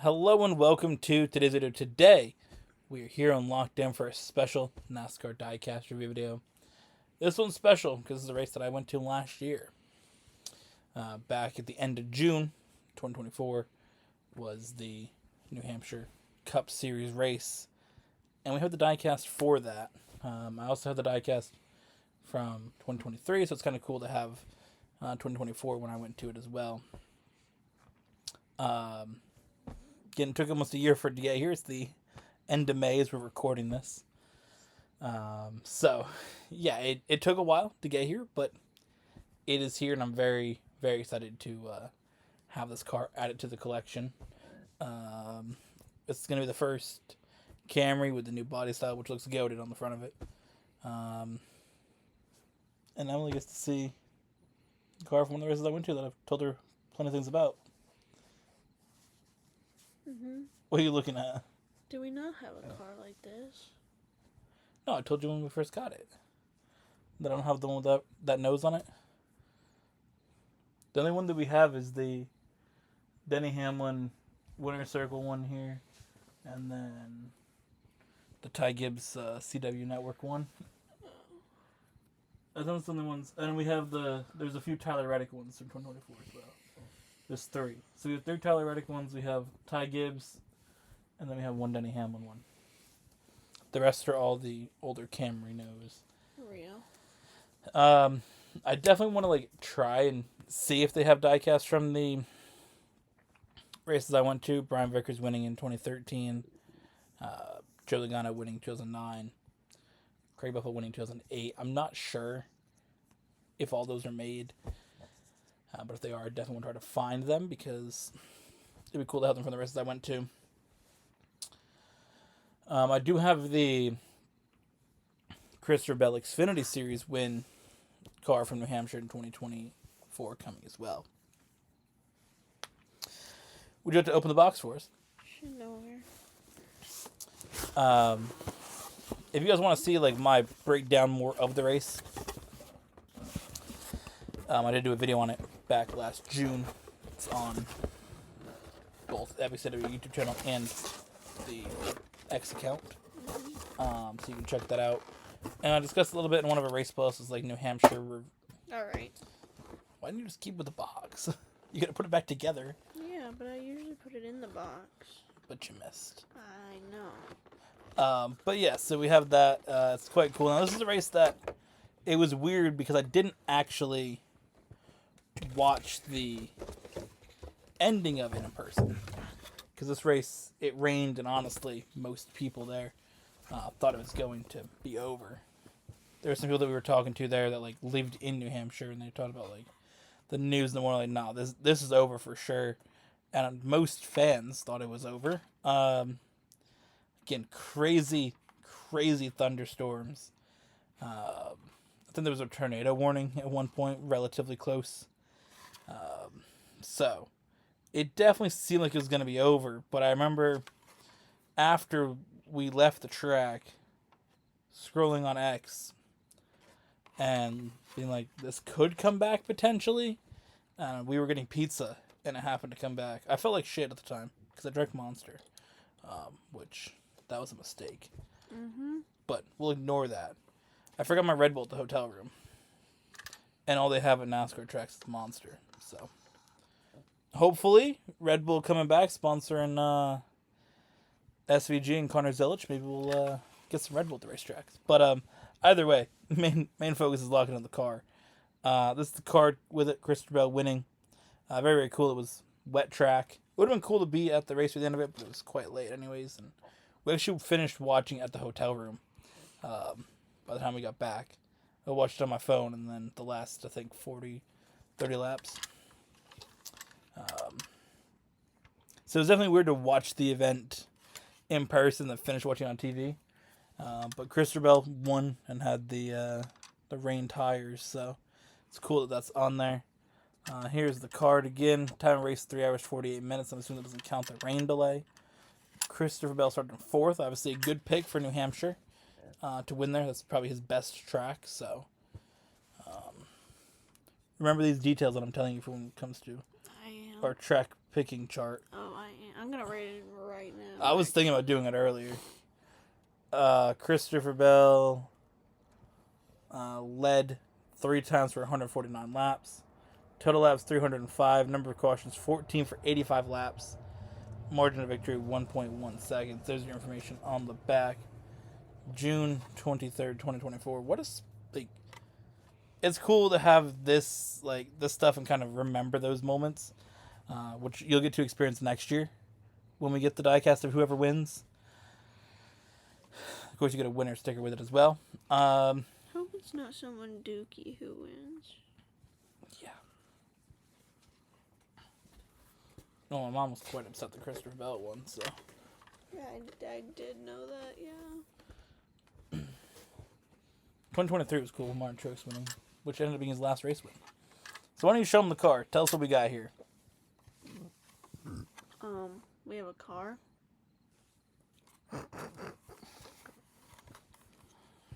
Hello and welcome to today's video. Today, we are here on Lockdown for a special NASCAR Diecast review video. This one's special because it's a race that I went to last year. Back at the end of June 2024 was the New Hampshire Cup Series race. And we have the diecast for that. I also have the diecast from 2023, so it's kind of cool to have 2024 when I went to it as well. Again, it took almost a year for it to get here. It's the end of May as we're recording this. It took a while to get here, but it is here, and I'm very, very excited to have this car added to the collection. It's going to be the first Camry with the new body style, which looks goated on the front of it. And Emily gets to see the car from one of the races I went to that I've told her plenty of things about. Mm-hmm. What are you looking at? Do we not have a car like this? No, I told you when we first got it. That I don't have the one with that nose on it. The only one that we have is the Denny Hamlin Winter Circle one here. And then the Ty Gibbs CW Network one. I think it's the only ones. And we have there's a few Tyler Reddick ones from 2024 as well. There's three. So we have 3 Tyler Reddick ones. We have Ty Gibbs. And then we have one Denny Hamlin one. The rest are all the older Camry nose. Real. I definitely want to try and see if they have diecast from the races I went to. Brian Vickers winning in 2013. Joe Logano winning 2009. Craig Buffalo winning 2008. I'm not sure if all those are made. But if they are, I definitely want to try to find them because it'd be cool to have them from the races I went to. I do have the Christopher Bell Xfinity Series win car from New Hampshire in 2024 coming as well. Would you like to open the box for us? Should know where. If you guys want to see my breakdown more of the race, I did do a video on it back last June. It's on both Epiccw YouTube channel and the X account. So you can check that out. And I discussed a little bit in one of our race posts, New Hampshire. Alright. Why didn't you just keep with the box? You gotta put it back together. Yeah, but I usually put it in the box. But you missed. I know. But yeah, so we have that. It's quite cool. Now, this is a race that it was weird because I didn't actually watch the ending of it in person. Because this race, it rained, and honestly, most people there thought it was going to be over. There were some people that we were talking to there that lived in New Hampshire, and they talked about the news, and they were nah, this is over for sure. And most fans thought it was over. Again, crazy thunderstorms. I think there was a tornado warning at one point, relatively close. So it definitely seemed like it was going to be over. But I remember after we left the track, scrolling on X and being like, this could come back potentially. We were getting pizza, and it happened to come back. I felt like shit at the time because I drank Monster, which that was a mistake. Mm-hmm. But we'll ignore that. I forgot my Red Bull at the hotel room. And all they have at NASCAR tracks is Monster. So, hopefully, Red Bull coming back, sponsoring SVG and Connor Zilic. Maybe we'll get some Red Bull at the racetracks. But either way, main focus is locking on the car. This is the car with it, Christopher Bell winning. Very, very cool. It was wet track. It would have been cool to be at the race at the end of it, but it was quite late anyways. And we actually finished watching at the hotel room by the time we got back. I watched it on my phone, and then the last, I think, 30 laps. So it was definitely weird to watch the event in person than finish watching on TV. But Christopher Bell won and had the rain tires, so it's cool that that's on there. Here's the card again. Time of race 3 hours 48 minutes. I'm assuming that doesn't count the rain delay. Christopher Bell started in 4th. Obviously a good pick for New Hampshire to win there. That's probably his best track. So remember these details that I'm telling you for when it comes to I am. our track picking chart. Oh, I am. I'm gonna rate it right now. I was thinking about doing it earlier. Christopher Bell led 3 times for 149 laps. Total laps 305. Number of cautions 14 for 85 laps. Margin of victory 1.1 seconds. There's your information on the back. June 23rd, 2024. What is like? It's cool to have this stuff and kind of remember those moments, which you'll get to experience next year when we get the diecast of whoever wins. Of course, you get a winner sticker with it as well. Hope it's not someone dookie who wins. Yeah. No, my mom was quite upset the Christopher Bell won, so. Yeah, I did know that, yeah. 2023 was cool with Martin Truex winning, which ended up being his last race win. So why don't you show him the car? Tell us what we got here. We have a car. A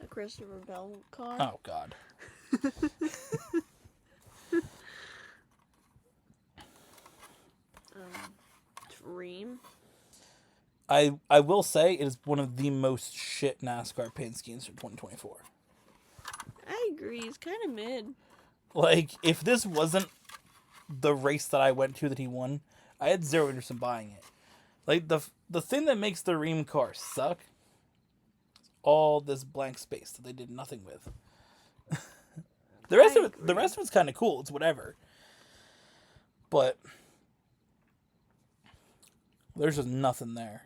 Christopher Bell car. Oh, God. It's Rheem. I will say it is one of the most shit NASCAR paint schemes for 2024. I agree. It's kind of mid. Like, if this wasn't the race that I went to that he won, I had zero interest in buying it. Like, the thing that makes the Rheem car suck is all this blank space that they did nothing with. the rest of it's kind of cool. It's whatever. But there's just nothing there.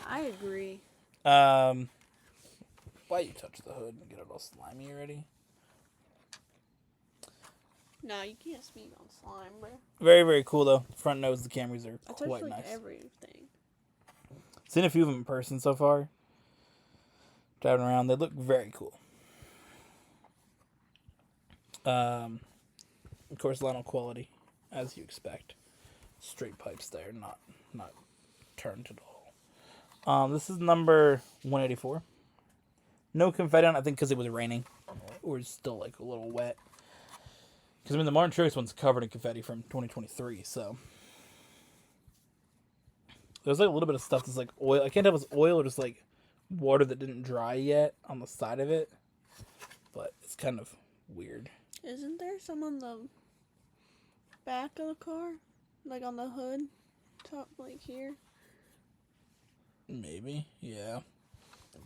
I agree. Why you touch the hood and get it all slimy already? No, you can't speak on slime, bro. Very, very cool, though. Front nose, the Camrys are I touched, quite like, nice. everything. Seen a few of them in person so far. Driving around, they look very cool. Of course, Lionel quality, as you expect. Straight pipes there, not turned at all. This is number 184. No confetti on it, I think because it was raining. Or it's still like a little wet. Because, I mean, the Martin Truex one's covered in confetti from 2023, so. There's like a little bit of stuff that's like oil. I can't tell if it's oil or just like water that didn't dry yet on the side of it. But it's kind of weird. Isn't there some on the back of the car? Like on the hood? Top, like here? Maybe, yeah.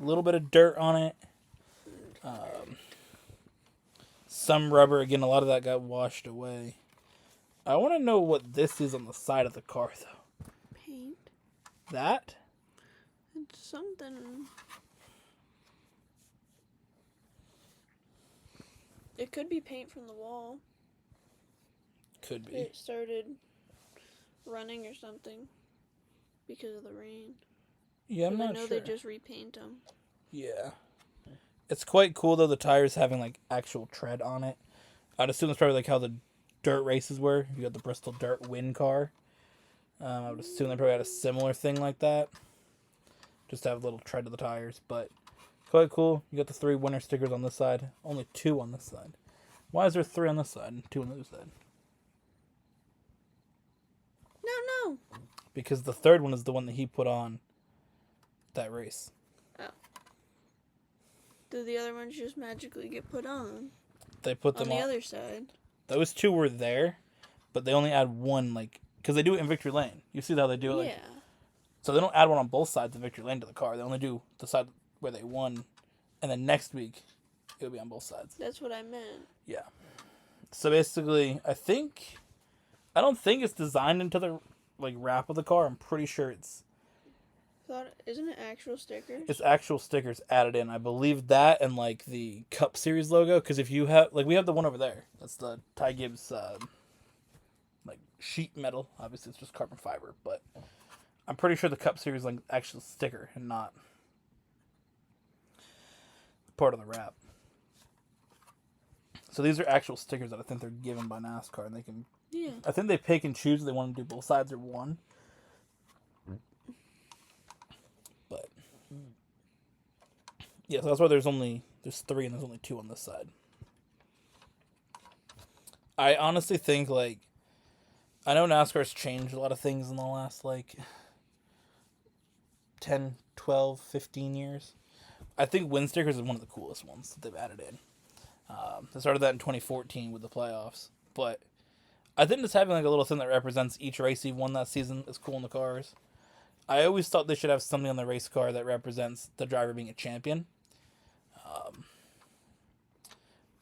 A little bit of dirt on it. Some rubber. Again, a lot of that got washed away. I want to know what this is on the side of the car, though. Paint. That? It's something. It could be paint from the wall. Could be. It started running or something because of the rain. Yeah, I'm I not know sure. they just repaint them. Yeah. It's quite cool, though, the tires having, like, actual tread on it. I'd assume that's probably, like, how the dirt races were. You got the Bristol Dirt Win car. I would assume they probably had a similar thing like that. Just to have a little tread to the tires, but quite cool. You got the 3 winner stickers on this side. Only 2 on this side. Why is there 3 on this side and 2 on the other side? No. Because the 3rd one is the one that he put on that race. Oh. Do the other ones just magically get put on? They put them on the other side. Those 2 were there, but they only add 1, like, because they do it in Victory Lane. You see how they do it? Like, yeah. So they don't add one on both sides of Victory Lane to the car. They only do the side where they won, and then next week it'll be on both sides. That's what I meant. Yeah. So basically, I don't think it's designed into the like wrap of the car. I'm pretty sure Isn't it actual stickers? it's actual stickers added in. I believe that and like the Cup Series logo. Because if you have we have the one over there. That's the Ty Gibbs like sheet metal. Obviously, it's just carbon fiber, but I'm pretty sure the Cup Series like actual sticker and not part of the wrap. So these are actual stickers that I think they're given by NASCAR, and they can. Yeah. I think they pick and choose if they want to do both sides or one. But yeah, so that's why there's 3 and there's only 2 on this side. I honestly think I know NASCAR's changed a lot of things in the last 10, 12, 15 years. I think win stickers is one of the coolest ones that they've added in. They started that in 2014 with the playoffs. But I think just having like a little thing that represents each race you won that season is cool in the cars. I always thought they should have something on the race car that represents the driver being a champion.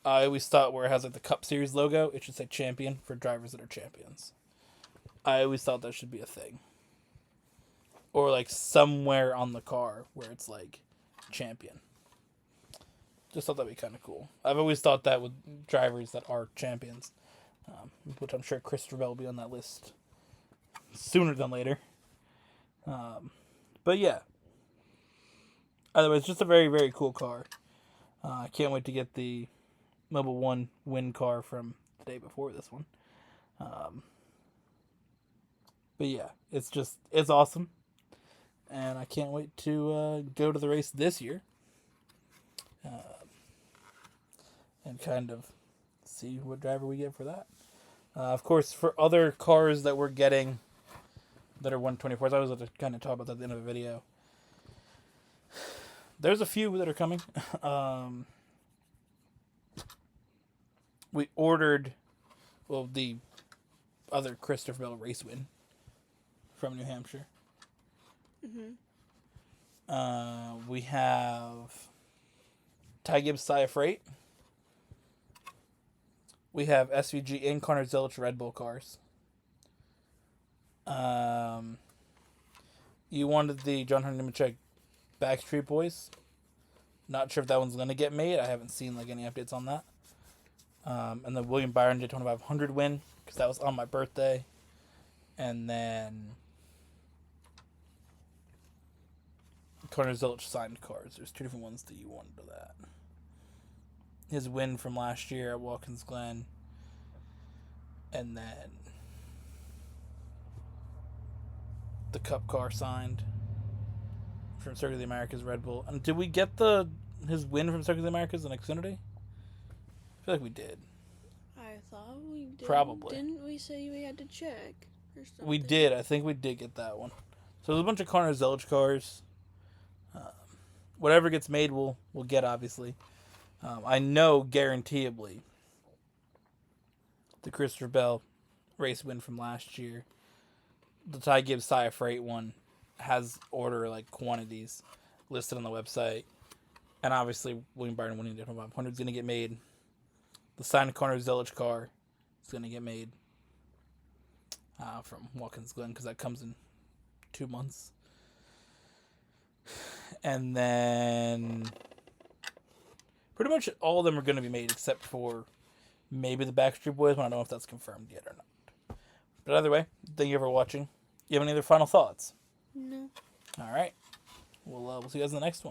I always thought where it has like the Cup Series logo, it should say champion for drivers that are champions. I always thought that should be a thing. Or like somewhere on the car where it's like champion. Just thought that'd be kind of cool. I've always thought that with drivers that are champions, which I'm sure Christopher Bell will be on that list sooner than later. But yeah. Otherwise, it's just a very, very cool car. I can't wait to get the Mobile 1 win car from the day before this one. But yeah, it's awesome. And I can't wait to go to the race this year. And kind of see what driver we get for that. Of course, for other cars that we're getting that are 124s, I was going to kind of talk about that at the end of the video. There's a few that are coming. We ordered, the other Christopher Bell race win from New Hampshire. Mm-hmm. We have Ty Gibbs Sia Freight. We have SVG and Connor Zilch Red Bull cars. You wanted the John Hunter Nemechek Backstreet Boys. Not sure if that one's going to get made. I haven't seen any updates on that. And then William Byron Daytona 500 win, because that was on my birthday. And then Connor Zilch signed cars. There's two different ones that you wanted of that. His win from last year at Watkins Glen. And then the Cup car signed from Circuit of the Americas Red Bull. And did we get his win from Circuit of the Americas in Xfinity? I feel like we did. I thought we did. Probably. Didn't we say we had to check or something? We did. I think we did get that one. So there's a bunch of Connor Zilch cars. Whatever gets made, we'll get, obviously. I know, guaranteeably, the Christopher Bell race win from last year, the Ty Gibbs Sia Freight one, has order quantities listed on the website. And obviously, William Byron winning the 500 is going to get made. The signed Connor Zilch car is going to get made from Watkins Glen, because that comes in 2 months. And then pretty much all of them are going to be made except for maybe the Backstreet Boys, but I don't know if that's confirmed yet or not. But either way, thank you for watching. You have any other final thoughts? No. All right. We'll see you guys in the next one.